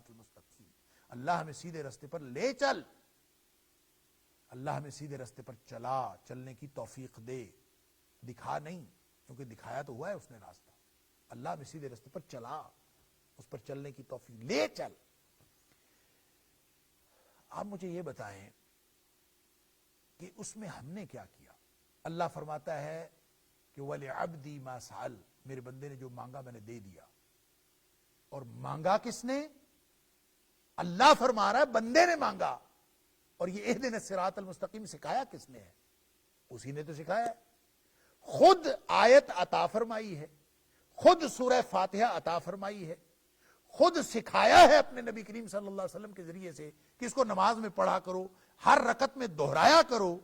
الصراط المستقیم، اللہ ہمیں سیدھے راستے پر لے چل، اللہ ہمیں سیدھے راستے پر چلنے کی توفیق دے، دکھا نہیں، کیونکہ دکھایا تو ہوا ہے اس نے راستہ، اللہ ہمیں سیدھے راستے پر چلا، اس پر چلنے کی توفیق لے چل۔ آپ مجھے یہ بتائیں کہ اس میں ہم نے کیا کیا؟ اللہ فرماتا ہے کہ وَلِعَبْدِي مَا سَأَلَ، میرے بندے نے جو مانگا میں نے دے دیا۔ اور مانگا کس نے؟ اللہ فرما رہا ہے بندے نے مانگا، اور یہ اہدنا الصراط المستقیم سکھایا کس نے ہے؟ اسی نے تو سکھایا ہے، خود آیت عطا فرمائی ہے، خود سورہ فاتحہ عطا فرمائی ہے، خود سکھایا ہے اپنے نبی کریم صلی اللہ علیہ وسلم کے ذریعے سے کہ اس کو نماز میں پڑھا کرو، ہر رکعت میں دہرایا کرو،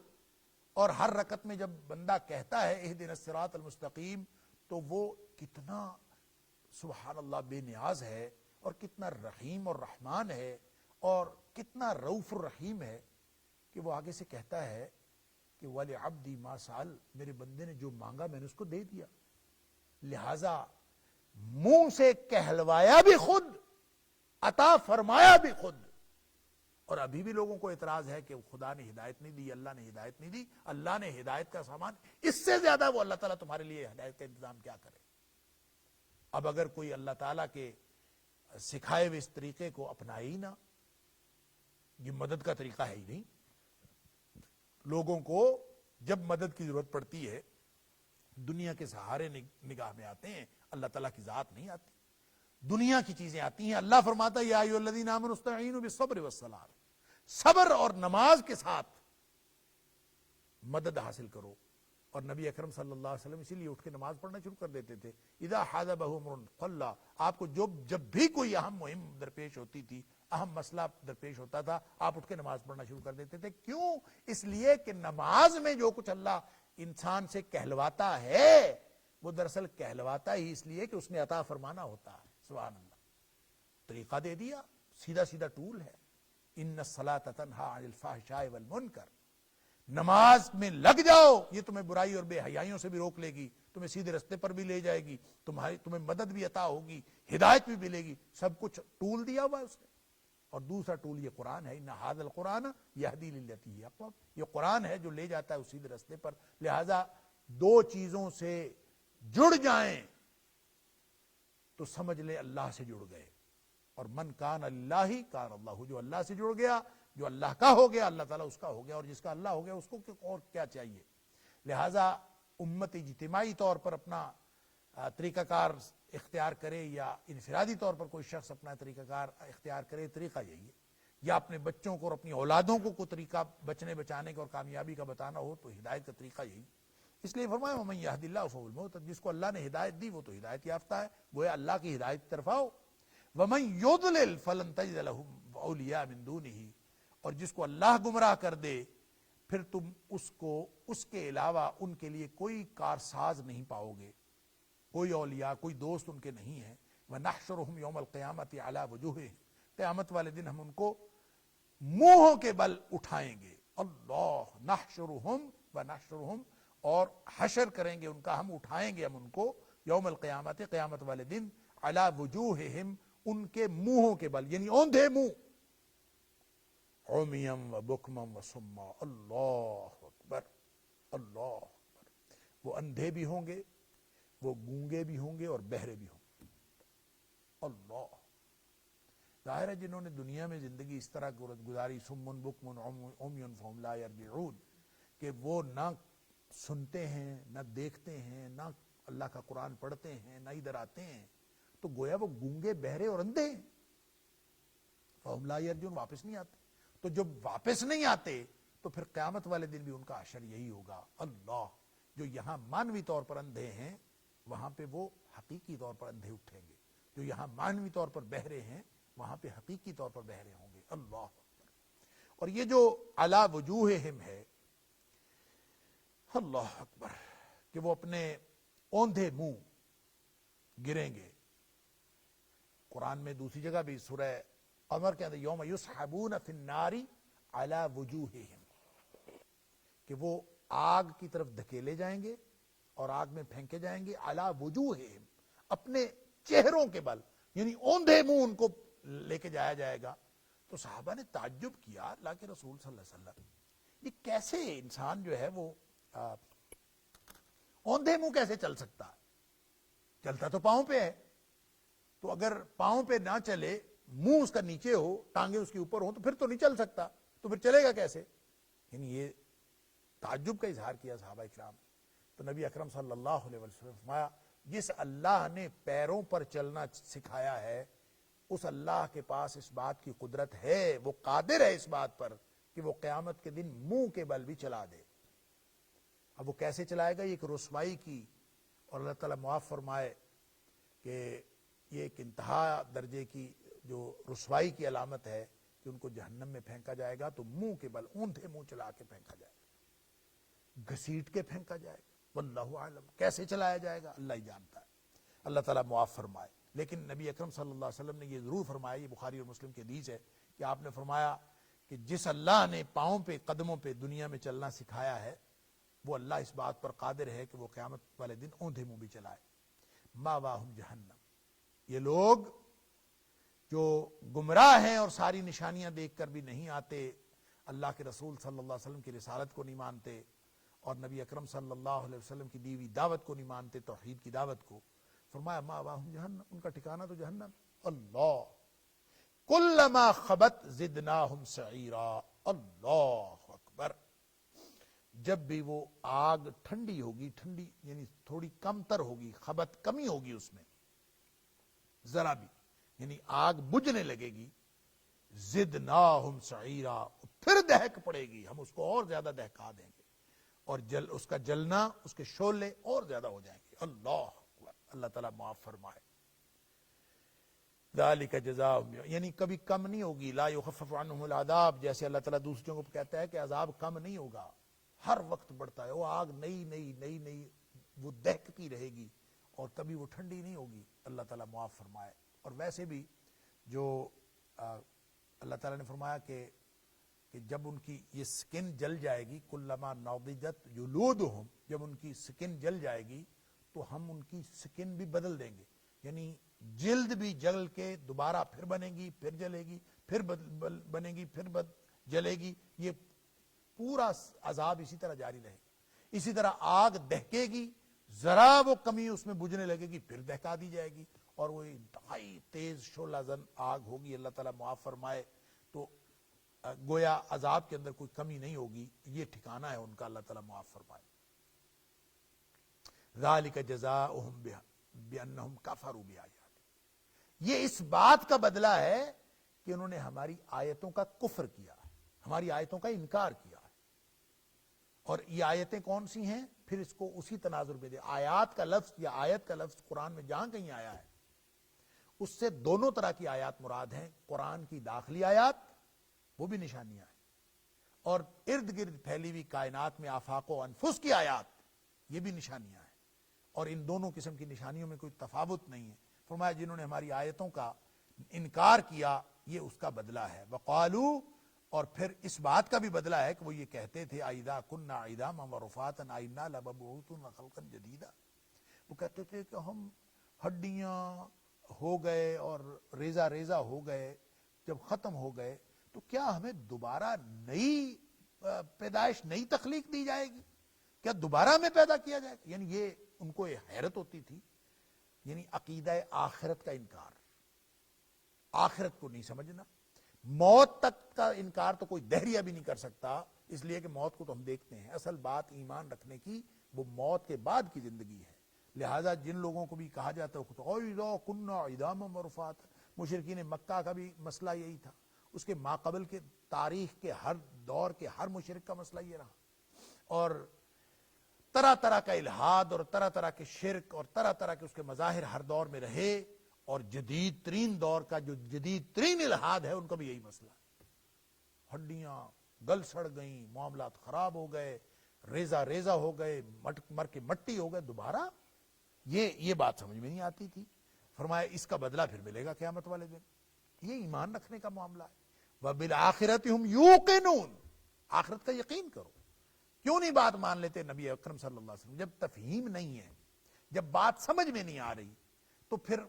اور ہر رکعت میں جب بندہ کہتا ہے اہدنا الصراط المستقیم تو وہ کتنا سبحان اللہ بے نیاز ہے، اور کتنا رحیم اور رحمان ہے، اور کتنا رؤوف الرحیم ہے کہ وہ آگے سے کہتا ہے کہ وَلِعَبْدِي مَا سَأَلَ، میرے بندے نے جو مانگا میں نے اس کو دے دیا۔ لہذا منہ سے کہلوایا بھی خود، عطا فرمایا بھی خود۔ اور ابھی بھی لوگوں کو اعتراض ہے کہ خدا نے ہدایت نہیں دی، اللہ نے ہدایت نہیں دی، اللہ نے ہدایت کا سامان، اس سے زیادہ وہ اللہ تعالیٰ تمہارے لیے ہدایت کا انتظام کیا کرے؟ اب اگر کوئی اللہ تعالیٰ کے سکھائے ہوئے اس طریقے کو اپنائے ہی نہ، یہ مدد کا طریقہ ہے ہی نہیں۔ لوگوں کو جب مدد کی ضرورت پڑتی ہے دنیا کے سہارے نگاہ میں آتے ہیں، اللہ تعالیٰ کی ذات نہیں آتی، دنیا کی چیزیں آتی ہیں۔ اللہ فرماتا ہے یا ایھا الذین آمنوا استعینوا بالصبر والصلاۃ، صبر اور نماز کے ساتھ مدد حاصل کرو۔ اور نبی اکرم صلی اللہ علیہ وسلم اسی لیے اٹھ کے نماز پڑھنا شروع کر دیتے تھے۔ اذا حضبہ امر قلّا، آپ کو جب بھی کوئی اہم مہم درپیش ہوتی تھی، اہم مسئلہ درپیش ہوتا تھا، آپ اٹھ کے نماز پڑھنا شروع کر دیتے تھے۔ کیوں؟ اس لیے کہ نماز میں جو کچھ اللہ انسان سے کہلواتا ہے وہ دراصل کہلواتا ہی اس لیے کہ اس نے عطا فرمانا ہوتا ہے۔ سبحان اللہ، طریقہ دے دیا، سیدھا سیدھا ٹول ہے۔ ان الصلاۃ تنہی عن الفحشاء والمنکر، نماز میں لگ جاؤ، یہ تمہیں برائی اور بے حیائیوں سے بھی روک لے گی، تمہیں سیدھے رستے پر بھی لے جائے گی، تمہیں مدد بھی عطا ہوگی، ہدایت بھی ملے گی، سب کچھ ٹول دیا ہوا ہے اس نے۔ اور دوسرا ٹول یہ قرآن ہے، ان ھذا القرآن یہدی للتی ہی اقوم، یہ قرآن ہے جو لے جاتا ہے اس سیدھے رستے پر۔ لہذا دو چیزوں سے جڑ جائیں تو سمجھ لے اللہ سے جڑ گئے، اور من کان اللہ کان اللہ، جو اللہ سے جڑ گیا، جو اللہ کا ہو گیا، اللہ تعالیٰ اس کا ہو گیا، اور جس کا اللہ ہو گیا اس کو اور کیا چاہیے؟ لہذا امت اجتماعی طور پر اپنا طریقہ کار اختیار کرے، یا انفرادی طور پر کوئی شخص اپنا طریقہ کار اختیار کرے، طریقہ یہی ہے۔ یا اپنے بچوں کو اور اپنی اولادوں کو کوئی طریقہ بچنے بچانے کا اور کامیابی کا بتانا ہو تو ہدایت کا طریقہ یہی۔ اس لیے فرمایا وَمَن يَهْدِ اللَّهُ فَهُوَ الْمُهْتَدِ، جس کو اللہ نے ہدایت دی وہ تو ہدایت یافتہ ہے، گویا اللہ کی ہدایت کی طرف آؤ۔ وَمَن يُضْلِلْ فَلَن تَجِدَ لَهُ أَوْلِيَاءَ مِن دُونِهِ، اور جس کو اللہ گمراہ کر دے پھر تم اس کو اس کے علاوہ ان کے لیے کوئی کارساز نہیں پاؤ گے، کوئی اولیاء، کوئی دوست ان کے نہیں ہیں۔ وَنَحْشُرُهُمْ يَوْمَ الْقِيَامَةِ عَلَى وُجُوهِهِمْ، قیامت والے دن ہم ان کو منہوں کے بل اٹھائیں گے۔ اللہ نحشرہم ونحشرہم، اور حشر کریں گے ان کا، ہم اٹھائیں گے ہم ان کو یوم القیامت، قیامت والے دن، علی وجوہہم، ان کے منہوں کے بل، یعنی اوندھے منہ، عمیم و بکمم و صما، اللہ اکبر اللہ اکبر، وہ اندھے بھی ہوں گے، وہ گونگے بھی ہوں گے اور بہرے بھی ہوں گے۔ اللہ، ظاہر ہے جنہوں نے دنیا میں زندگی اس طرح گزاری، سمن بکمن عمی فہم لا یرجعون، کہ وہ نہ سنتے ہیں نہ دیکھتے ہیں نہ اللہ کا قرآن پڑھتے ہیں نہ ادھر آتے ہیں، تو گویا وہ گونگے بہرے اور اندھے ہیں۔ فہم لا یرجعون، واپس نہیں آتے، تو جب واپس نہیں آتے تو پھر قیامت والے دن بھی ان کا حشر یہی ہوگا۔ اللہ، جو یہاں مانوی طور پر اندھے ہیں وہاں پہ وہ حقیقی طور پر اندھے اٹھیں گے، جو یہاں مانوی طور پر بہرے ہیں وہاں پہ حقیقی طور پر بہرے ہوں گے۔ اللہ اکبر۔ اور یہ جو علی وجوہہم ہے، اللہ اکبر، کہ وہ اپنے اوندھے منہ گریں گے۔ قرآن میں دوسری جگہ بھی سورہ قمر کے اندر یوم یسحبون فی النار علی وجوہہم، کہ وہ آگ کی طرف دھکیلے جائیں گے اور آگ میں پھینکے جائیں گے، علی وجوہہم، اپنے چہروں کے بل، یعنی اوندھے منہ ان کو لے کے جایا جائے گا. تو صحابہ نے تعجب کیا, اللہ کے رسول صلی اللہ علیہ وسلم یہ کیسے انسان جو ہے وہ اوندھے منہ کیسے چل سکتا ہے؟ چلتا تو پاؤں پہ ہے, تو اگر پاؤں پہ نہ چلے, منہ اس کا نیچے ہو, ٹانگیں اس کے اوپر ہوں, تو پھر تو نہیں چل سکتا, تو پھر چلے گا کیسے؟ یعنی یہ تعجب کا اظہار کیا صحابہ اکرام. تو نبی اکرم صلی اللہ علیہ وسلم فرمایا جس اللہ نے پیروں پر چلنا سکھایا ہے اس اللہ کے پاس اس بات کی قدرت ہے, وہ قادر ہے اس بات پر کہ وہ قیامت کے دن منہ کے بل بھی چلا دے. اب وہ کیسے چلائے گا؟ یہ ایک رسوائی کی, اور اللہ تعالیٰ معاف فرمائے کہ یہ ایک انتہا درجے کی جو رسوائی کی علامت ہے کہ ان کو جہنم میں پھینکا جائے گا. تو منہ کے بل اوندھے منہ چلا کے پھینکا جائے گا, گھسیٹ کے پھینکا جائے گا. واللہ عالم, کیسے چلایا جائے گا اللہ ہی جانتا ہے, اللہ تعالیٰ معاف فرمائے. لیکن نبی اکرم صلی اللہ علیہ وسلم نے یہ ضرور فرمایا, یہ بخاری اور مسلم کی حدیث ہے, کہ آپ نے فرمایا کہ جس اللہ نے پاؤں پہ قدموں پہ دنیا میں چلنا سکھایا ہے وہ اللہ اس بات پر قادر ہے کہ وہ قیامت والے دن اوندھے منہ بھی چلائے. ماواہم جہنم, یہ لوگ جو گمراہ ہیں اور ساری نشانیاں دیکھ کر بھی نہیں آتے, اللہ کے رسول صلی اللہ علیہ وسلم کی رسالت کو نہیں مانتے, اور نبی اکرم صلی اللہ علیہ وسلم کی دی ہوئی دعوت کو نہیں مانتے, توحید کی دعوت کو, فرمایا ماواہم جہنم, ان کا ٹھکانہ تو جہنم. اللہ کلما خبت زدناہم سعیرا, اللہ اکبر. جب بھی وہ آگ ٹھنڈی ہوگی, ٹھنڈی یعنی تھوڑی کم تر ہوگی, خبت کمی ہوگی اس میں ذرا بھی, یعنی آگ بجھنے لگے گی, زدناہم سعیرا, پھر دہک پڑے گی, ہم اس کو اور زیادہ دہکا دیں گے, اور اس کا جلنا, اس کے شعلے اور زیادہ ہو جائیں گے. اللہ اکبر, اللہ تعالیٰ معاف فرمائے. ذالک جزاؤہم, یعنی کبھی کم نہیں ہوگی. لا یخفف عنہم العذاب, جیسے اللہ تعالیٰ دوسروں کو کہتا ہے کہ عذاب کم نہیں ہوگا, ہر وقت بڑھتا ہے. وہ آگ نئی نئی نئی نئی وہ دہکتی رہے گی, اور کبھی وہ ٹھنڈی نہیں ہوگی. اللہ تعالیٰ معاف فرمائے. اور ویسے بھی جو اللہ تعالیٰ نے فرمایا کہ جب ان کی یہ سکن جل جائے گی, کلما نضجت جلودہم, جب ان کی سکن جل جائے گی تو ہم ان کی سکن بھی بدل دیں گے, یعنی جلد بھی جل کے دوبارہ پھر بنے گی, پھر جلے گی, پھر بنے گی, پھر جلے گی. یہ پورا عذاب اسی طرح جاری رہے گا. اسی طرح آگ دہکے گی, ذرا وہ کمی اس میں بجھنے لگے گی, پھر دہکا دی جائے گی, اور وہ انتہائی تیز شعلہ زن آگ ہوگی. اللہ تعالیٰ معاف فرمائے. تو گویا عذاب کے اندر کوئی کمی نہیں ہوگی. یہ ٹھکانہ ہے ان کا, اللہ تعالیٰ معاف فرمائے. ذالک جزاؤہم بانہم کفروا بآیات, یہ اس بات کا بدلہ ہے کہ انہوں نے ہماری آیتوں کا کفر کیا ہے, ہماری آیتوں کا انکار کیا ہے. اور یہ آیتیں کون سی ہیں؟ پھر اس کو اسی تناظر میں دے. آیات کا لفظ یا آیت کا لفظ قرآن میں جہاں کہیں آیا ہے اس سے دونوں طرح کی آیات مراد ہیں. قرآن کی داخلی آیات, وہ بھی نشانیاں ہیں, اور ارد گرد پھیلی ہوئی کائنات میں آفاق و انفس کی آیات, یہ بھی نشانیاں ہیں. اور ان دونوں قسم کی نشانیوں میں کوئی تفاوت نہیں ہے. فرمایا جنہوں نے ہماری آیتوں کا انکار کیا یہ اس کا بدلہ ہے. وقالو, اور پھر اس بات کا بھی بدلہ ہے کہ وہ یہ کہتے تھے اذا کنا عظاما ورفاتا ائنا لمبعوثون خلقا جدیدا, وہ کہتے تھے کہ ہم ہڈیاں ہو گئے اور ریزہ ریزہ ہو گئے, جب ختم ہو گئے تو کیا ہمیں دوبارہ نئی پیدائش, نئی تخلیق دی جائے گی, کیا دوبارہ ہمیں پیدا کیا جائے گا. یعنی یہ ان کو یہ حیرت ہوتی تھی, یعنی عقیدہ آخرت کا انکار, آخرت کو نہیں سمجھنا. موت تک کا انکار تو کوئی دہریہ بھی نہیں کر سکتا, اس لیے کہ موت کو تو ہم دیکھتے ہیں. اصل بات ایمان رکھنے کی وہ موت کے بعد کی زندگی ہے. لہٰذا جن لوگوں کو بھی کہا جاتا ہے کنا عظاما ورفاتا, مشرکین مکہ کا بھی مسئلہ یہی تھا, اس کے ماقبل کے تاریخ کے ہر دور کے ہر مشرک کا مسئلہ یہ رہا. اور طرح طرح کا الہاد اور طرح طرح کے شرک اور طرح طرح کے اس کے مظاہر ہر دور میں رہے, اور جدید ترین دور کا جو جدید ترین الہاد ہے ان کا بھی یہی مسئلہ ہے. ہڈیاں گل سڑ گئیں, معاملات خراب ہو گئے, ریزہ ریزہ ہو گئے, مر کے مٹی ہو گئے, دوبارہ یہ بات سمجھ میں نہیں آتی تھی. فرمایا اس کا بدلہ پھر ملے گا قیامت والے دن. یہ ایمان رکھنے کا معاملہ ہے. وَبِالْآخِرَةِ هُمْ يُوقِنُونَ, آخرت کا یقین کرو. کیوں نہیں بات مان لیتے نبی اکرم صلی اللہ علیہ وسلم؟ جب تفہیم نہیں ہے, جب بات سمجھ میں نہیں آ رہی, تو پھر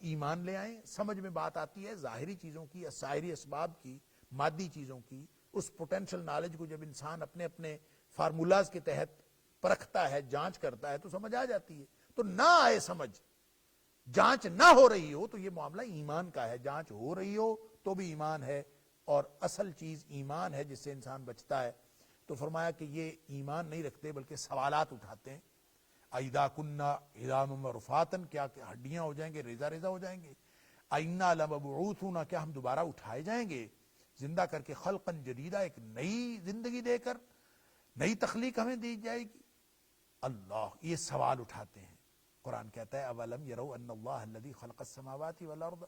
ایمان لے آئیں. سمجھ میں بات آتی ہے ظاہری چیزوں کی، سائری اسباب کی، مادی چیزوں کی. اس پوٹینشل نالج کو جب انسان اپنے اپنے فارمولاز کے تحت پرکھتا ہے، جانچ کرتا ہے، تو سمجھ آ جاتی ہے. تو نہ آئے سمجھ، جانچ نہ ہو رہی ہو تو یہ معاملہ ایمان کا ہے. جانچ ہو رہی ہو تو بھی ایمان ہے، اور اصل چیز ایمان ہے جس سے انسان بچتا ہے. تو فرمایا کہ یہ ایمان نہیں رکھتے بلکہ سوالات اٹھاتے ہیں. اَإِذَا كُنَّا عِظَامًا رُفَاتًا، کیا کہ ہڈیاں ہو جائیں گے، ریزہ ریزہ ہو جائیں گے. أَإِنَّا لَمَبْعُوثُونَ، کیا ہم دوبارہ اٹھائے جائیں گے زندہ کر کے، خلقاً جدیدہ، ایک نئی زندگی دے کر، نئی تخلیق ہمیں دی جائے گی. اللہ یہ سوال اٹھاتے ہیں. قرآن کہتا ہے اولم یروا ان اللہ الذی خلق السماوات والارض،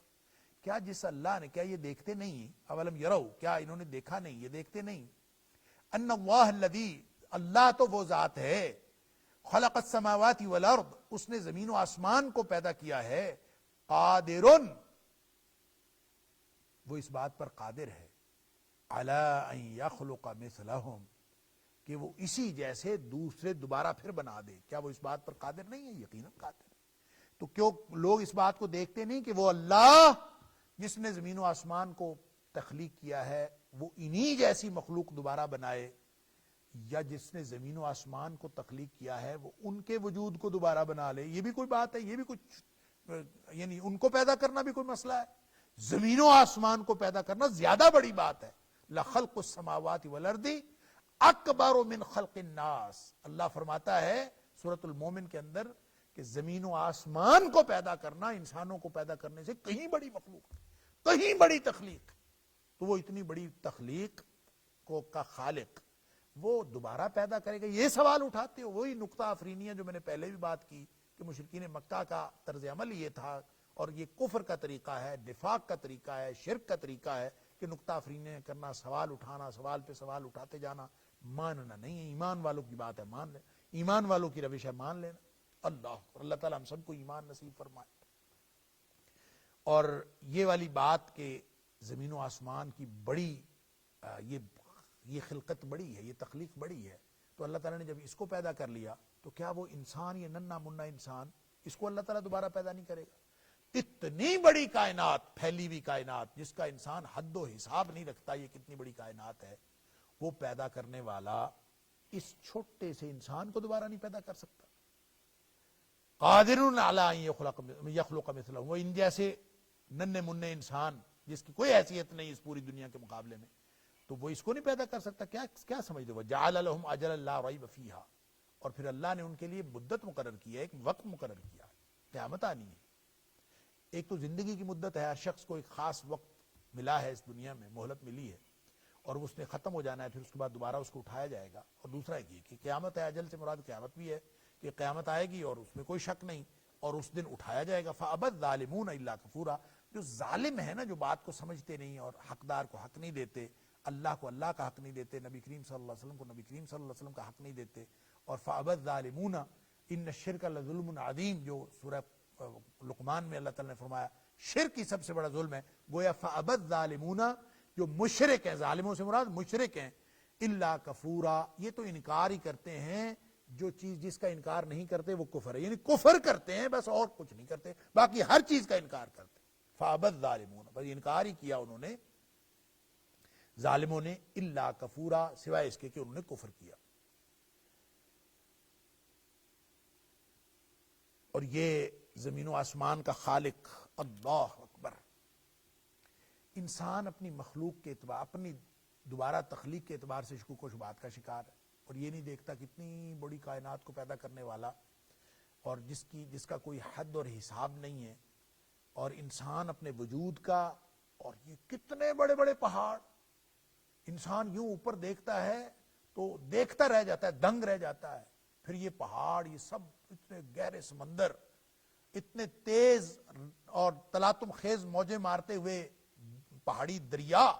کیا جس اللہ نے، کیا یہ دیکھتے نہیں؟ اولم یروا، کیا انہوں نے دیکھا نہیں، یہ دیکھتے نہیں؟ ان اللہ الذی، اللہ تو وہ ذات ہے، خلق السماوات والارض، اس نے زمین و آسمان کو پیدا کیا ہے. قادرن، وہ اس بات پر قادر ہے، علی ان یخلق مثلہم، کہ وہ اسی جیسے دوسرے دوبارہ پھر بنا دے. کیا وہ اس بات پر قادر نہیں ہے؟ یقیناً قادر ہے. تو کیوں لوگ اس بات کو دیکھتے نہیں کہ وہ اللہ جس نے زمین و آسمان کو تخلیق کیا ہے وہ انہی جیسی مخلوق دوبارہ بنائے، یا جس نے زمین و آسمان کو تخلیق کیا ہے وہ ان کے وجود کو دوبارہ بنا لے؟ یہ بھی کوئی بات ہے، یہ بھی کچھ، یعنی ان کو پیدا کرنا بھی کوئی مسئلہ ہے. زمین و آسمان کو پیدا کرنا زیادہ بڑی بات ہے. لخلق السماوات والارض اکبر من خلق الناس، اللہ فرماتا ہے سورۃ المومن کے اندر کہ زمین و آسمان کو پیدا کرنا انسانوں کو پیدا کرنے سے کہیں بڑی مخلوق، کہیں بڑی تخلیق. تو وہ اتنی بڑی تخلیق کو کا خالق وہ دوبارہ پیدا کرے گا؟ یہ سوال اٹھاتے ہو. وہی نقطہ آفرینی ہے جو میں نے پہلے بھی بات کی کہ مشرکین مکہ کا طرز عمل یہ تھا، اور یہ کفر کا طریقہ ہے، نفاق کا طریقہ ہے، شرک کا طریقہ ہے کہ نقطہ آفرینی کرنا، سوال اٹھانا، سوال پہ سوال اٹھاتے جانا. ماننا نہیں ہے، ایمان والوں کی بات ہے مان لینا، ایمان والوں کی روش ہے مان لینا. اللہ تعالیٰ ہم سب کو ایمان نصیب فرمائے. اور یہ والی بات کہ زمین و آسمان کی بڑی یہ خلقت بڑی ہے، یہ تخلیق بڑی ہے، تو اللہ تعالیٰ نے جب اس کو پیدا کر لیا تو کیا وہ انسان، یہ ننھا منھا انسان، اس کو اللہ تعالیٰ دوبارہ پیدا نہیں کرے گا؟ اتنی بڑی کائنات، پھیلی ہوئی کائنات جس کا انسان حد و حساب نہیں رکھتا، یہ کتنی بڑی کائنات ہے، وہ پیدا کرنے والا اس چھوٹے سے انسان کو دوبارہ نہیں پیدا کر سکتا؟ قادر علی ان یخلق مثلہ، وہ ان جیسے ننھے منھے انسان جس کی کوئی حیثیت نہیں اس پوری دنیا کے مقابلے میں، تو وہ اس کو نہیں پیدا کر سکتا؟ کیا سمجھتے ہو؟ جعل لهم اجلا لا ریب فیہا، اور پھر اللہ نے ان کے لیے مدت مقرر کیا، ایک وقت مقرر کیا، قیامت آنی ہے. ایک تو زندگی کی مدت ہے، ہر شخص کو ایک خاص وقت ملا ہے، اس دنیا میں مہلت ملی ہے، اور اس نے ختم ہو جانا ہے، پھر اس کے بعد دوبارہ اس کو اٹھایا جائے گا. اور دوسرا ایک یہ کہ قیامت ہے، اجل سے مراد قیامت بھی ہے کہ قیامت آئے گی اور اس میں کوئی شک نہیں، اور اس دن اٹھایا جائے گا. فَأَبَى الظَّالِمُونَ إِلَّا كَفُورًا، جو ظالم ہے نا، جو بات کو سمجھتے نہیں اور حقدار کو حق نہیں دیتے، اللہ کو اللہ کا حق نہیں دیتے، نبی کریم صلی اللہ علیہ وسلم کو نبی کریم صلی اللہ علیہ وسلم کا حق نہیں دیتے. اور فَأَبَى الظَّالِمُونَ إِنَّ الشِّرْكَ لَظُلْمٌ عَظِيمٌ، جو سورہ لقمان میں اللہ تعالیٰ نے فرمایا شرک ہی سب سے بڑا ظلم ہے. گویا فَأَبَى الظَّالِمُونَ، جو مشرک ہیں، ظالموں سے مراد مشرک ہیں، إِلَّا كَفُورًا، یہ تو انکار ہی کرتے ہیں. جو چیز جس کا انکار نہیں کرتے وہ کفر ہے، یعنی کفر کرتے ہیں بس، اور کچھ نہیں کرتے، باقی ہر چیز کا انکار کرتے. فَأَبَى الظَّالِمُونَ، بس انکار ہی کیا انہوں نے، ظالموں نے، إِلَّا كَفُورًا، سوائے اس کے کہ انہوں نے کفر کیا. اور یہ زمین و آسمان کا خالق اللہ اکبر، انسان اپنی مخلوق کے اعتبار، اپنی دوبارہ تخلیق کے اعتبار سے شکوک و شبہات کا شکار ہے، اور یہ نہیں دیکھتا کہ اتنی بڑی کائنات کو پیدا کرنے والا، اور جس کا کوئی حد اور حساب نہیں ہے، اور انسان اپنے وجود کا، اور یہ کتنے بڑے بڑے پہاڑ، انسان یوں اوپر دیکھتا ہے تو دیکھتا رہ جاتا ہے، دنگ رہ جاتا ہے. پھر یہ پہاڑ، یہ سب اتنے گہرے سمندر، اتنے تیز اور تلاطم خیز موجیں مارتے ہوئے پہاڑی دریا،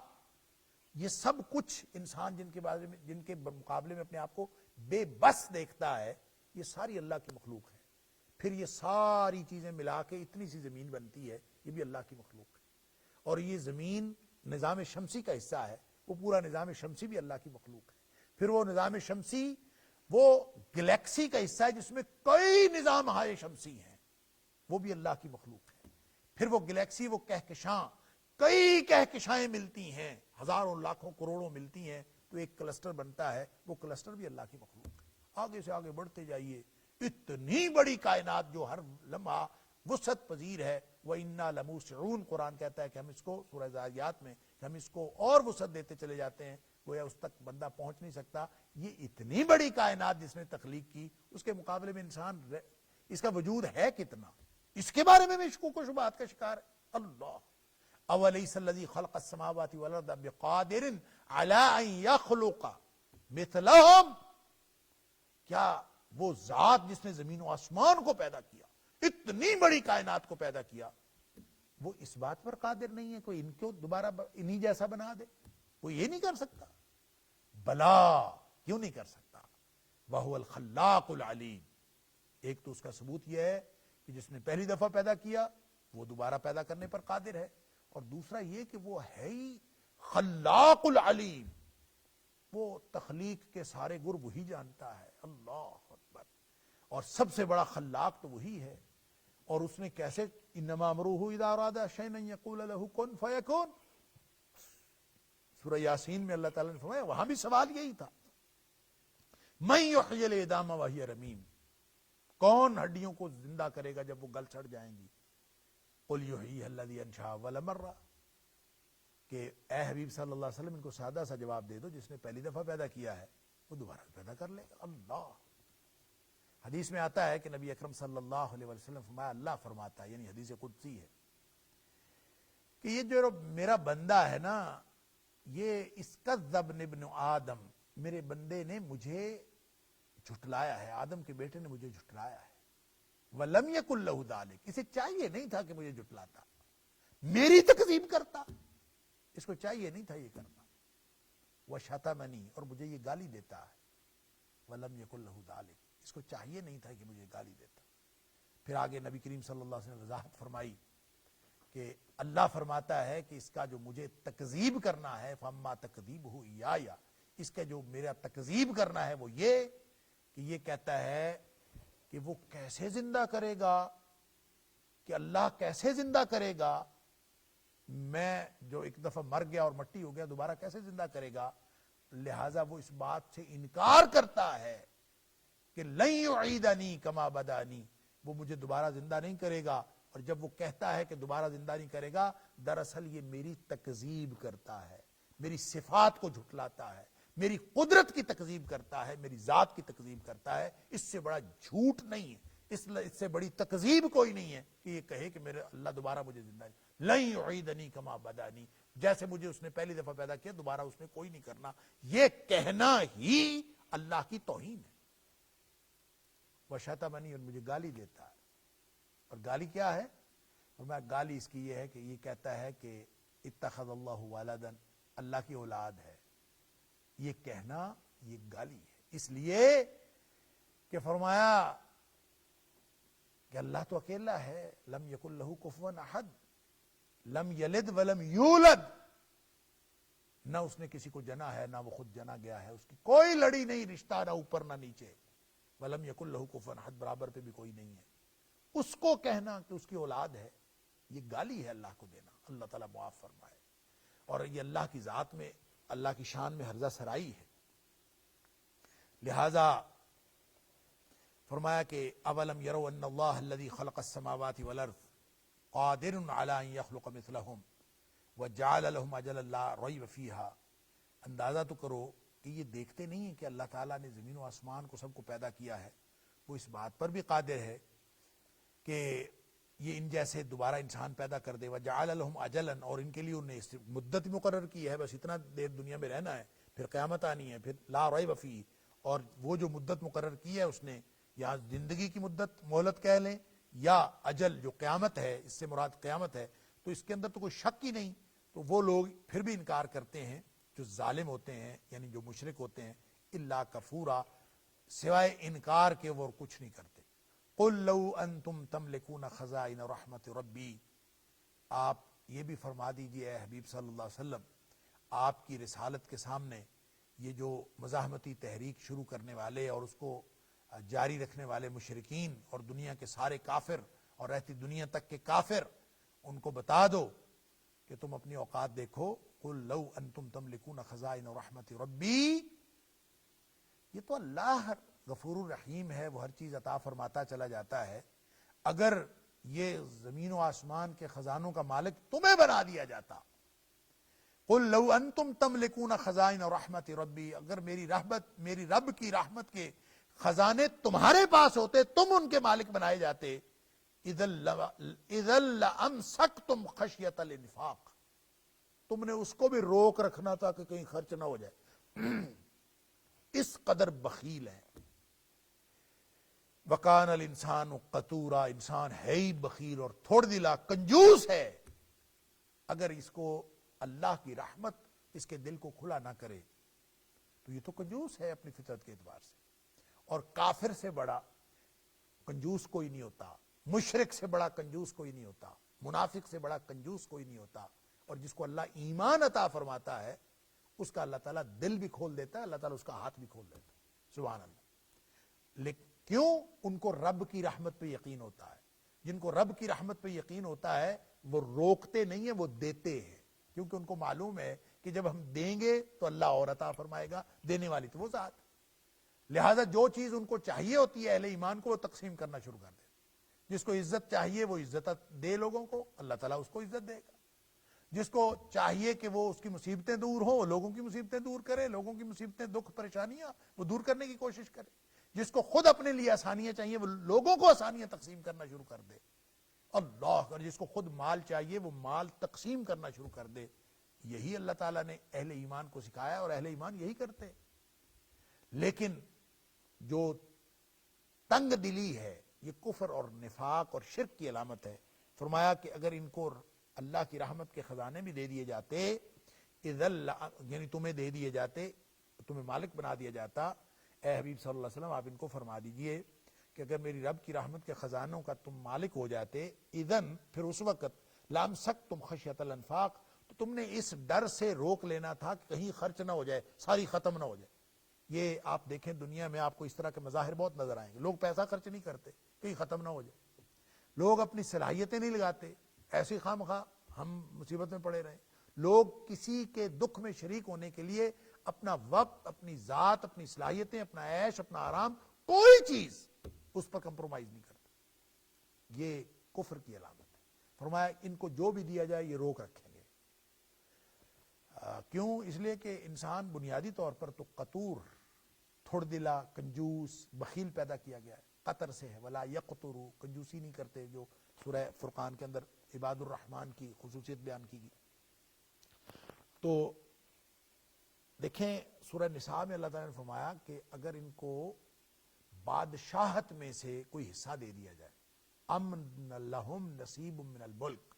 یہ سب کچھ انسان جن کے مقابلے میں اپنے آپ کو بے بس دیکھتا ہے، یہ ساری اللہ کی مخلوق ہے. پھر یہ ساری چیزیں ملا کے اتنی سی زمین بنتی ہے، یہ بھی اللہ کی مخلوق ہے. اور یہ زمین نظام شمسی کا حصہ ہے، وہ پورا نظام شمسی بھی اللہ کی مخلوق ہے. پھر وہ نظام شمسی وہ گلیکسی کا حصہ ہے جس میں کئی نظام ہائے شمسی ہیں، وہ بھی اللہ کی مخلوق ہے. پھر وہ گلیکسی، وہ کہکشاں، کئی کہکشائیں ملتی ہیں، ہزاروں لاکھوں کروڑوں ملتی ہیں تو ایک کلسٹر بنتا ہے، وہ کلسٹر بھی اللہ کی مخلوق ہے۔ آگے سے آگے بڑھتے جائیے، اتنی بڑی کائنات جو ہر لمحہ وسعت پذیر ہے۔ وَإِنَّا لَمُوسِعُونَ، قرآن کہتا ہے کہ ہم اس کو، سورہ ذاریات میں، کہ ہم اس کو اور وسعت دیتے چلے جاتے ہیں، گویا اس تک بندہ پہنچ نہیں سکتا۔ یہ اتنی بڑی کائنات جس نے تخلیق کی، اس کے مقابلے میں انسان اس کا وجود ہے کتنا، اس کے بارے میں بھی شکوک و شبہات کا شکار ہے۔ اللہ اَوَلَيْسَ الَّذِي خَلَقَ السَّمَاوَاتِ وَالْأَرْضَ بِقَادِرٍ عَلَىٰ أَن يَخْلُقَ مِثْلَهُمْ، کیا وہ ذات جس نے زمین و آسمان کو پیدا کیا، اتنی بڑی کائنات کو پیدا کیا، وہ اس بات پر قادر نہیں ہے کوئی ان کو دوبارہ انہی جیسا بنا دے؟ وہ یہ نہیں کر سکتا؟ بلا، کیوں نہیں کر سکتا؟ وَهُوَ الْخَلَّاقُ الْعَلِيمُ۔ ایک تو اس کا ثبوت یہ ہے کہ جس نے پہلی دفعہ پیدا کیا وہ دوبارہ پیدا کرنے پر قادر ہے، اور دوسرا یہ کہ وہ ہے ہی خلاق العلیم، وہ تخلیق کے سارے گر وہی جانتا ہے۔ اللہ اکبر۔ اور سب سے بڑا خلاق تو وہی ہے، اور اس نے کیسے، انما امرہ اذا اراد شیئا ان یقول له کن فیکون، سورہ یاسین میں اللہ تعالیٰ نے فرمایا، وہاں بھی سوال یہی تھا، من یحیی العظام وہی رمیم، کون ہڈیوں کو زندہ کرے گا جب وہ گل سڑ جائیں گی؟ قل یحییھا الذی انشأھا اول مرہ، کہ اے حبیب صلی اللہ علیہ وسلم ان کو سادہ سا جواب دے دو، جس نے پہلی دفعہ پیدا کیا ہے وہ دوبارہ پیدا کر لے گا۔ اللہ، حدیث میں آتا ہے کہ نبی اکرم صلی اللہ علیہ وسلم فرمایا، اللہ فرماتا ہے، یعنی حدیث قدسی ہے، کہ یہ جو میرا بندہ ہے نا، یہ اسکذب ابن آدم، میرے بندے نے مجھے جھٹلایا ہے، آدم کے بیٹے نے مجھے جھٹلایا ہے۔ وَلَمْ يَكُنْ لَهُ ذَلِكَ، اسے چاہیے نہیں تھا کہ مجھے جھٹلاتا، میری تکذیب کرتا، اس کو چاہیے نہیں تھا یہ کرنا۔ وَشَتَمَنِي، اور مجھے یہ گالی دیتا ہے۔ وَلَمْ يَكُنْ لَهُ ذَلِكَ، اس کو چاہیے نہیں تھا کہ مجھے گالی دیتا۔ پھر آگے نبی کریم صلی اللہ علیہ وسلم نے وضاحت فرمائی کہ اللہ فرماتا ہے کہ اس کا جو مجھے تکذیب کرنا ہے، فَأَمَّا تَكْذِيبُهُ إِيَّايَ، اس کا جو میرا تکذیب کرنا ہے وہ یہ کہ یہ کہتا ہے کہ وہ کیسے زندہ کرے گا، کہ اللہ کیسے زندہ کرے گا، میں جو ایک دفعہ مر گیا اور مٹی ہو گیا دوبارہ کیسے زندہ کرے گا؟ لہٰذا وہ اس بات سے انکار کرتا ہے کہ لن یعیدنی کما بدانی، وہ مجھے دوبارہ زندہ نہیں کرے گا۔ اور جب وہ کہتا ہے کہ دوبارہ زندہ نہیں کرے گا، دراصل یہ میری تکذیب کرتا ہے، میری صفات کو جھٹلاتا ہے، میری قدرت کی تکذیب کرتا ہے، میری ذات کی تکذیب کرتا ہے۔ اس سے بڑا جھوٹ نہیں ہے، اس سے بڑی تکذیب کوئی نہیں ہے کہ یہ کہے کہ میرے اللہ دوبارہ مجھے زندہ نہیں، لن یعیدنی کما بدانی، جیسے مجھے اس نے پہلی دفعہ پیدا کیا دوبارہ اس نے کوئی نہیں کرنا، یہ کہنا ہی اللہ کی توہین ہے۔ وَشَتَمَنِي، اور مجھے گالی دیتا ہے، اور گالی کیا ہے؟ فرمایا گالی اس کی یہ ہے کہ یہ کہتا ہے کہ اتخذ اللہ ولدا، اللہ کی اولاد ہے، یہ کہنا یہ گالی ہے، اس لیے کہ فرمایا کہ اللہ تو اکیلا ہے، لم یکن لہ کفوا احد، لم یلد ولم یولد، نہ اس نے کسی کو جنا ہے نہ وہ خود جنا گیا ہے، اس کی کوئی لڑی نہیں، رشتہ نہ اوپر نہ نیچے، ولم یکن لہ کفوا احد، برابر پہ بھی کوئی نہیں ہے، اس کو کہنا کہ اس کی اولاد ہے یہ گالی ہے اللہ کو دینا۔ اللہ تعالیٰ معاف فرمائے۔ اور یہ اللہ کی ذات میں، اللہ کی شان میں ہرزہ سرائی ہے، لہذا فرمایا کہ اولم یروا ان اللہ الذی خلق السماوات والارض قادر علی ان یخلق مثلہم وجعل لهم اجلا لا ریب فیہا، اندازہ تو کرو کہ یہ دیکھتے نہیں ہیں کہ اللہ تعالیٰ نے زمین و آسمان کو سب کو پیدا کیا ہے، وہ اس بات پر بھی قادر ہے کہ یہ ان جیسے دوبارہ انسان پیدا کر دے، وجعل لهم اجلا، اور ان کے لیے انہیں مدت مقرر کی ہے، بس اتنا دیر دنیا میں رہنا ہے، پھر قیامت آنی ہے، پھر لا ریب فیہ، اور وہ جو مدت مقرر کی ہے اس نے، یا زندگی کی مدت مہلت کہہ لیں یا اجل جو قیامت ہے، اس سے مراد قیامت ہے، تو اس کے اندر تو کوئی شک ہی نہیں، تو وہ لوگ پھر بھی انکار کرتے ہیں جو ظالم ہوتے ہیں، یعنی جو مشرک ہوتے ہیں، الا کفورا، سوائے انکار کے وہ کچھ نہیں کرتے۔ قل لو انتم تملکون خزائن رحمت ربی، آپ یہ بھی فرما دیجئے اے حبیب صلی اللہ علیہ وسلم، آپ کی رسالت کے سامنے یہ جو مزاحمتی تحریک شروع کرنے والے اور اس کو جاری رکھنے والے مشرکین اور دنیا کے سارے کافر اور رہتی دنیا تک کے کافر، ان کو بتا دو کہ تم اپنی اوقات دیکھو. قل لو انتم تملکون خزائن رحمت ربی. یہ تو اللہ غفور الرحیم ہے, وہ ہر چیز عطا فرماتا چلا جاتا ہے. اگر یہ زمین و آسمان کے خزانوں کا مالک تمہیں بنا دیا جاتا, قل لو انتم تملکون خزائن رحمت ربی, اگر میری رب کی رحمت کے خزانے تمہارے پاس ہوتے, تم ان کے مالک بنائے جاتے, اذا لامسکتم خشیۃ الانفاق, تم نے اس کو بھی روک رکھنا تھا کہ کہیں خرچ نہ ہو جائے. اس قدر بخیل ہے. وکان الانسان قتورا, انسان ہے ہی بخیل اور تھوڑ دلا, کنجوس ہے. اگر اس کو اللہ کی رحمت اس کے دل کو کھلا نہ کرے تو یہ تو کنجوس ہے اپنی فطرت کے اعتبار سے. اور کافر سے بڑا کنجوس کوئی نہیں ہوتا, مشرک سے بڑا کنجوس کوئی نہیں ہوتا, منافق سے بڑا کنجوس کوئی نہیں ہوتا. اور جس کو اللہ ایمان عطا فرماتا ہے اس کا اللہ تعالیٰ دل بھی کھول دیتا ہے, اللہ تعالیٰ اس کا ہاتھ بھی کھول دیتا ہے. سبحان اللہ. لیکن کیوں؟ ان کو رب کی رحمت پہ یقین ہوتا ہے. جن کو رب کی رحمت پہ یقین ہوتا ہے وہ روکتے نہیں ہیں, وہ دیتے ہیں, کیونکہ ان کو معلوم ہے کہ جب ہم دیں گے تو اللہ اور عطا فرمائے گا, دینے والی تو وہ ذات. لہذا جو چیز ان کو چاہیے ہوتی ہے اہل ایمان کو, وہ تقسیم کرنا شروع کر دے. جس کو عزت چاہیے وہ عزت دے لوگوں کو, اللہ تعالیٰ اس کو عزت دے گا. جس کو چاہیے کہ وہ اس کی مصیبتیں دور ہوں, لوگوں کی مصیبتیں دور کرے, لوگوں کی مصیبتیں, دکھ, پریشانیاں وہ دور کرنے کی کوشش کرے. جس کو خود اپنے لیے آسانیاں چاہیے وہ لوگوں کو آسانیاں تقسیم کرنا شروع کر دے. اللہ, اور جس کو خود مال چاہیے وہ مال تقسیم کرنا شروع کر دے. یہی اللہ تعالیٰ نے اہل ایمان کو سکھایا اور اہل ایمان یہی کرتے. لیکن جو تنگ دلی ہے یہ کفر اور نفاق اور شرک کی علامت ہے. فرمایا کہ اگر ان کو اللہ کی رحمت کے خزانے بھی دے دیے جاتے, یعنی تمہیں دے دیے جاتے, تمہیں مالک بنا دیا جاتا, اے حبیب صلی اللہ علیہ وسلم آپ ان کو فرما دیجئے کہ اگر میری رب کی رحمت کے خزانوں کا تم مالک ہو جاتے, اذن پھر اس وقت لامسکتم خشیۃ الانفاق, تو تم نے اس ڈر سے روک لینا تھا کہ کہیں خرچ نہ ہو جائے, ساری ختم نہ ہو جائے. یہ آپ دیکھیں دنیا میں آپ کو اس طرح کے مظاہر بہت نظر آئیں گے. لوگ پیسہ خرچ نہیں کرتے کہیں ختم نہ ہو جائے, لوگ اپنی صلاحیتیں نہیں لگاتے, ایسی خواہ مخواہ ہم مصیبت میں پڑے رہیں. لوگ کسی کے دکھ میں شریک ہونے کے لیے اپنا وقت, اپنی ذات, اپنی صلاحیتیں, اپنا عیش, اپنا آرام, کوئی چیز اس پر کمپرومائز نہیں کرتے. یہ کفر کی علامت ہے. فرمایا ان کو جو بھی دیا جائے یہ روک رکھیں گے. کیوں؟ اس لیے کہ انسان بنیادی طور پر تو قطور, تھوڑ دلا, کنجوس, بخیل پیدا کیا گیا ہے. قطر سے ہے, ولا یقتروا, کنجوسی نہیں کرتے, جو سورہ فرقان کے اندر عباد الرحمن کی خصوصیت بیان کی گئی. تو دیکھیں سورہ نساء میں اللہ تعالیٰ نے فرمایا کہ اگر ان کو بادشاہت میں سے کوئی حصہ دے دیا جائے, امن لہم نصیب من الملک,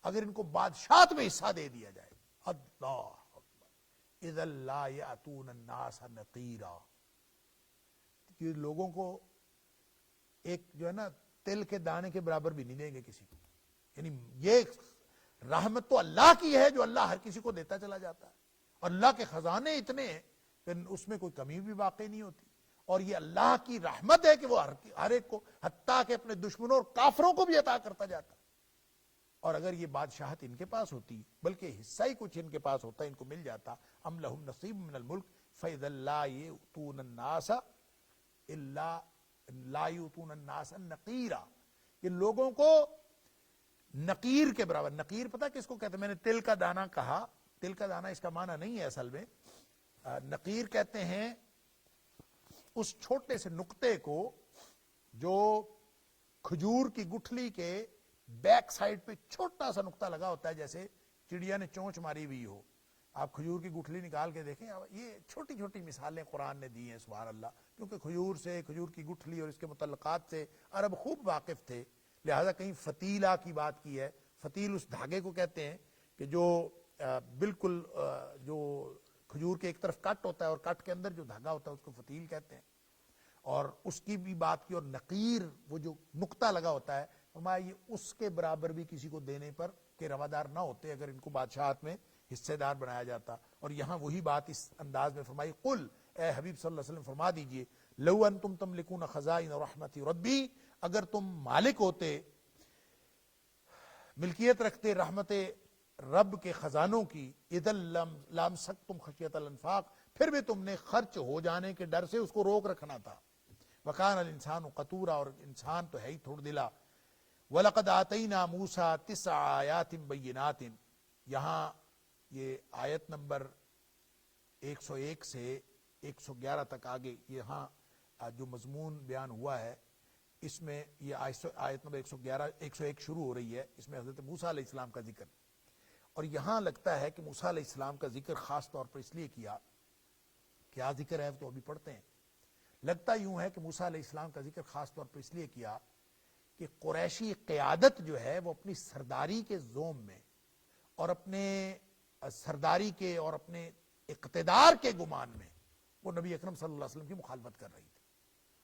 اگر ان کو بادشاہت میں حصہ دے دیا جائے, اللہ اکبر, اذا لا یاتون الناس نقیرا, کہ لوگوں کو ایک جو ہے نا تل کے دانے کے برابر بھی نہیں دیں گے کسی کو. یعنی یہ رحمت تو اللہ کی ہے جو اللہ ہر کسی کو دیتا چلا جاتا ہے, اور اللہ کے خزانے اتنے ہیں کہ اس میں کوئی کمی بھی واقع نہیں ہوتی. اور یہ اللہ کی رحمت ہے کہ وہ ہر ایک کو, حتیٰ کہ اپنے دشمنوں اور کافروں کو بھی عطا کرتا جاتا. اور اگر یہ بادشاہت ان کے پاس ہوتی, بلکہ حصہ ہی کچھ ان کے پاس ہوتا, ان کو مل جاتا, ام لہم نصیب من الملک فاذا لا یؤتون الناس الا لا یؤتون الناس نقیرا, کہ لوگوں کو نقیر کے برابر. نقیر پتہ کس کو کہتے ہیں؟ میں نے تل کا دانہ کہا, تل کا دانہ اس کا معنی نہیں ہے اصل میں. نقیر کہتے ہیں اس چھوٹے سے نقطے کو جو کھجور کی گٹھلی کے بیک سائڈ پہ چھوٹا سا نقطہ لگا ہوتا ہے, جیسے چڑیا نے چونچ ماری ہوئی ہو. آپ کھجور کی گٹھلی نکال کے دیکھیں, یہ چھوٹی چھوٹی مثالیں قرآن نے دی ہیں سبحان اللہ, کیونکہ کھجور سے, کھجور کی گٹھلی اور اس کے متعلقات سے عرب خوب واقف تھے. لہذا کہیں فتیلہ کی بات کی ہے. فتیل اس دھاگے کو کہتے ہیں کہ جو بالکل جو کھجور کے ایک طرف کٹ ہوتا ہے اور کٹ کے اندر جو دھاگا ہوتا ہے اس کو فتیل کہتے ہیں. اور اس کی بھی بات کی. اور نقیر وہ جو نقطہ لگا ہوتا ہے, فرمایا یہ اس کے برابر بھی کسی کو دینے پر کہ روادار نہ ہوتے اگر ان کو بادشاہت میں حصے دار بنایا جاتا. اور یہاں وہی بات اس انداز میں فرمائی, قل, اے حبیب صلی اللہ علیہ وسلم فرما دیجئے, لو انتم تملکون خزائن رحمت ربی, اگر تم مالک ہوتے ملکیت رکھتے رحمت رب کے خزانوں کی، اذا لامسکتم خشیت الانفاق، پھر بھی تم نے خرچ ہو جانے کے ڈر سے اس کو روک رکھنا تھا. وکان الانسان قتورا، اور انسان تو ہے ہی تھوڑ دلا. وَلَقَدْ آتَيْنَا مُوسَىٰ 9 آیات بینات، یہاں یہ آیت نمبر 101 سے 111 تک آگے یہاں جو مضمون بیان ہوا ہے، اس میں یہ آیت نمبر 101 شروع ہو رہی ہے، اس میں حضرت موسیٰ علیہ السلام کا ذکر. اور یہاں لگتا ہے کہ موسیٰ علیہ السلام کا ذکر خاص طور پر اس لیے کیا ذکر ہے تو ابھی پڑھتے ہیں. لگتا یوں ہے کہ موسیٰ علیہ السلام کا ذکر خاص طور پر اس لیے کیا کہ قریشی قیادت جو ہے وہ اپنی سرداری کے زوم میں اور اپنے سرداری کے اور اپنے اقتدار کے گمان میں وہ نبی اکرم صلی اللہ علیہ وسلم کی مخالفت کر رہی تھی.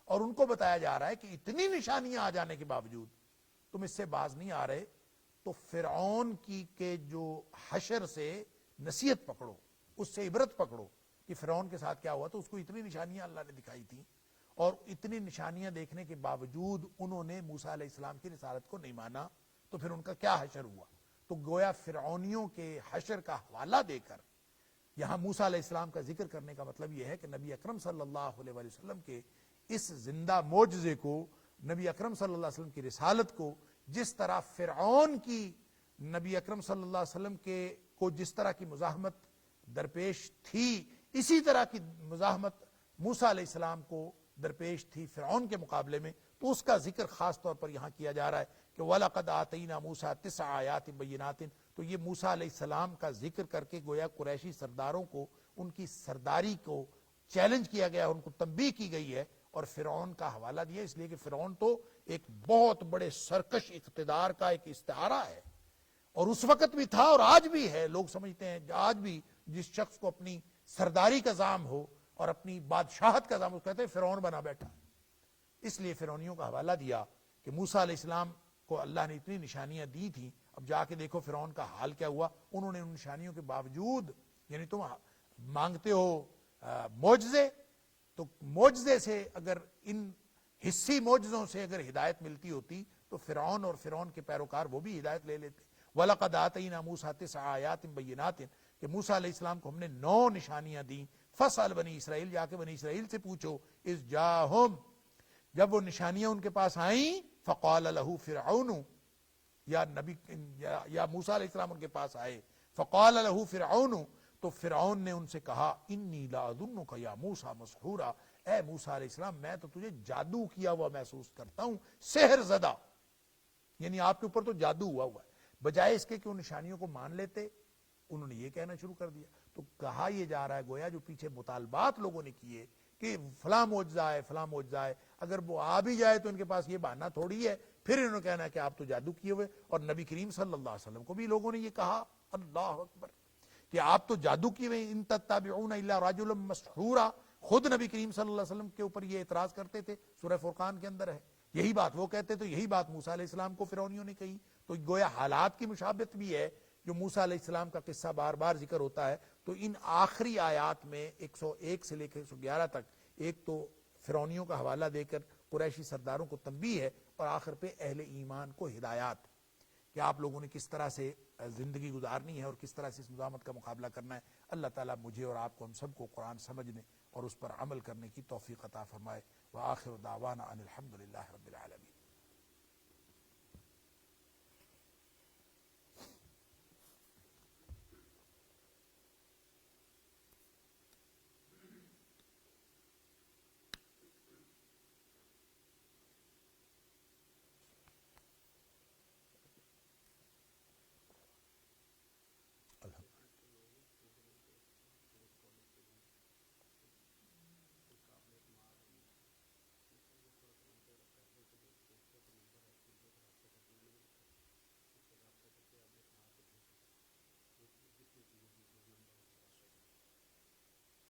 اور ان کو بتایا جا رہا ہے کہ اتنی نشانیاں آ جانے کے باوجود تم اس سے باز نہیں آ رہے، تو فرعون کی کے جو حشر سے نصیحت پکڑو، اس سے عبرت پکڑو کہ فرعون کے ساتھ کیا ہوا. تو اس کو اتنی نشانیاں اللہ نے دکھائی تھیں، اور اتنی نشانیاں دیکھنے کے باوجود انہوں نے موسیٰ علیہ السلام کی رسالت کو نہیں مانا. تو پھر ان کا کیا حشر ہوا؟ تو گویا فرعونیوں کے حشر کا حوالہ دے کر یہاں موسیٰ علیہ السلام کا ذکر کرنے کا مطلب یہ ہے کہ نبی اکرم صلی اللہ علیہ وسلم کے اس زندہ معجزے کو، نبی اکرم صلی اللہ علیہ وسلم کی رسالت کو، جس طرح فرعون کی نبی اکرم صلی اللہ علیہ وسلم کو جس طرح کی مزاحمت درپیش تھی، اسی طرح کی مزاحمت موسیٰ علیہ السلام کو درپیش تھی فرعون کے مقابلے میں. تو اس کا ذکر خاص طور پر یہاں کیا جا رہا ہے کہ وَلَقَدْ آتَيْنَا مُوسَىٰ 9 آیات بینات. تو یہ موسیٰ علیہ السلام کا ذکر کر کے گویا قریشی سرداروں کو، ان کی سرداری کو چیلنج کیا گیا، ان کو تنبیہ کی گئی ہے، اور فرعون کا حوالہ دیا، اس لیے کہ فرعون تو ایک بہت بڑے سرکش اقتدار کا ایک استعارہ ہے، اور اس وقت بھی تھا اور آج بھی ہے. لوگ سمجھتے ہیں آج بھی جس شخص کو اپنی سرداری کا زعم ہو اور اپنی بادشاہت کا زعم ہو، کہتے ہیں فرعون بنا بیٹھا. اس لیے فرعونیوں کا حوالہ دیا کہ موسیٰ علیہ السلام کو اللہ نے اتنی نشانیاں دی تھیں، اب جا کے دیکھو فرعون کا حال کیا ہوا. انہوں نے ان نشانیوں کے باوجود، یعنی تم مانگتے ہو معجزے، تو معجزے سے اگر ان حصی معجزوں سے اگر ہدایت ملتی ہوتی تو فرعون اور فرعون کے پیروکار وہ بھی ہدایت لے لیتے. وَلَقَدْ آتَيْنَا مُوسَىٰ 9 آیات بینات، کہ موسیٰ علیہ السلام کو ہم نے 9 نشانیاں دیں. فَاسْأَلْ بنی اسرائیل، جا کے بنی اسرائیل سے پوچھو. اِذْ جَاءَهُمْ، جب وہ نشانیاں ان کے پاس آئیں، فَقَالَ لَهُ فِرْعَوْنُ، یا موسیٰ علیہ السلام ان کے پاس آئے. فَقَالَ لَهُ فِرْعَوْنُ، تو فرعون نے ان سے کہا انی لَأَظُنُّكَ يَا مُوسَىٰ مَسْحُورًا، اے موسیٰ علیہ السلام میں تو تجھے جادو کیا ہوا محسوس کرتا ہوں، سحر زدہ، یعنی آپ کے اوپر تو جادو ہوا ہے. بجائے اس کے کہ ان نشانیوں کو مان لیتے، انہوں نے یہ کہنا شروع کر دیا. تو کہا یہ جا رہا ہے گویا جو پیچھے مطالبات لوگوں نے کیے کہ فلاں معجزہ ہے فلاں معجزہ ہے، اگر وہ آ بھی جائے تو ان کے پاس یہ بہانہ تھوڑی ہے، پھر انہوں نے کہنا ہے کہ آپ تو جادو کیے ہوئے. اور نبی کریم صلی اللہ علیہ وسلم کو بھی لوگوں نے یہ کہا، اللہ اکبر، کہ آپ تو جادو کیے ہوئے، ان تتبعون الا رجلا مسحورا. خود نبی کریم صلی اللہ علیہ وسلم کے اوپر یہ اعتراض کرتے تھے، سورہ فرقان کے اندر ہے. یہی بات وہ کہتے تو یہی بات موسیٰ علیہ السلام کو فرعونیوں نے کہی. تو گویا حالات کی مشابہت بھی ہے. جو موسیٰ علیہ السلام کا قصہ بار بار ذکر ہوتا ہے، تو ان آخری آیات میں 101 سے لے کے 111 تک ایک تو فرعونیوں کا حوالہ دے کر قریشی سرداروں کو تنبیہ ہے، اور آخر پہ اہل ایمان کو ہدایات کہ آپ لوگوں نے کس طرح سے زندگی گزارنی ہے اور کس طرح سے اس مزاحمت کا مقابلہ کرنا ہے. اللہ تعالیٰ مجھے اور آپ کو، ہم سب کو قرآن سمجھنے اور اس پر عمل کرنے کی توفیق عطا فرمائے. وآخر دعوانا ان الحمد للہ رب العالمین.